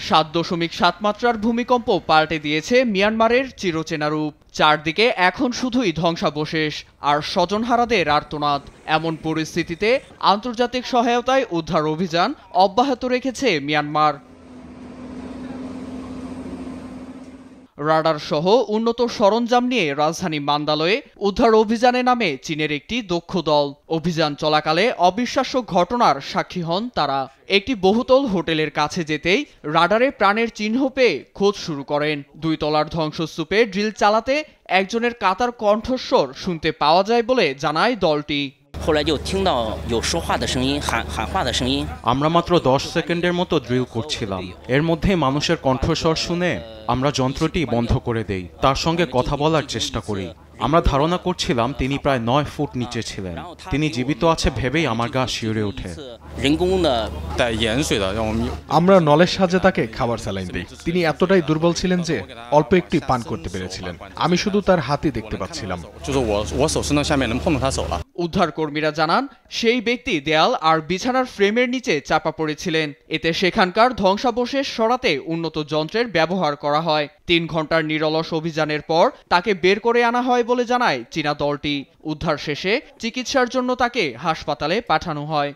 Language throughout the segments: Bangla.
7.7 মাত্রার ভূমিকম্প পাল্টে দিয়েছে মিয়ানমারের চিরচেনা রূপ। চারদিকে এখন শুধুই ধ্বংসাবশেষ আর স্বজনহারাদের আর্তনাদ। এমন পরিস্থিতিতে আন্তর্জাতিক সহায়তায় উদ্ধার অভিযান অব্যাহত রেখেছে মিয়ানমার। রাডার সহ উন্নত সরঞ্জাম নিয়ে রাজধানী মান্দালয়ে উদ্ধার অভিযানে নামে চীনের একটি দক্ষ দল। অভিযান চলাকালে অবিশ্বাস্য ঘটনার সাক্ষী হন তারা। একটি বহুতল হোটেলের কাছে যেতেই রাডারে প্রাণের চিহ্ন পেয়ে খোঁজ শুরু করেন। 2 তলার ধ্বংসস্তূপে ড্রিল চালাতে একজনের কাতার কণ্ঠস্বর শুনতে পাওয়া যায় বলে জানায় দলটি। আমরা মাত্র 10 সেকেন্ডের মতো ড্রিল করছিলাম, এর মধ্যে মানুষের কণ্ঠস্বর শুনে আমরা যন্ত্রটি বন্ধ করে দেই, তার সঙ্গে কথা বলার চেষ্টা করি। আমরা ধারণা করছিলাম তিনি প্রায় 9 ফুট নিচে ছিলেন। তিনি জীবিত আছে ভেবেই আমার গা শিউরে ওঠে। আমরা নলের সাহায্যে তাকে খাবার স্যালাইন দিই। তিনি এতটাই দুর্বল ছিলেন যে অল্প একটি পান করতে পেরেছিলেন। আমি শুধু তার হাতই দেখতে পাচ্ছিলাম। উদ্ধার কর্মীরা জানান সেই ব্যক্তি দেয়াল আর বিছানার ফ্রেমের নিচে চাপা পড়েছিলেন। এতে সেখানকার ধ্বংসাবশেষ সরাতে উন্নত যন্ত্রের ব্যবহার করা হয়। 3 ঘন্টার নিরলস অভিযানের পর তাকে বের করে আনা হয় বলে জানায় চীনা দলটি। উদ্ধার শেষে চিকিৎসার জন্য তাকে হাসপাতালে পাঠানো হয়।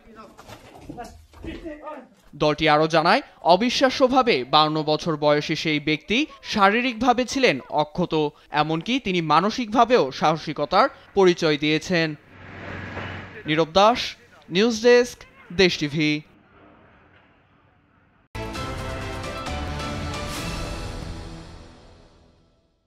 দলটি আরও জানায় অবিশ্বাস্যভাবে 52 বছর বয়সী সেই ব্যক্তি শারীরিকভাবে ছিলেন অক্ষত, এমনকি তিনি মানসিকভাবেও সাহসিকতার পরিচয় দিয়েছেন। নীরব দাস, নিউজ ডেস্ক, দেশ টিভি।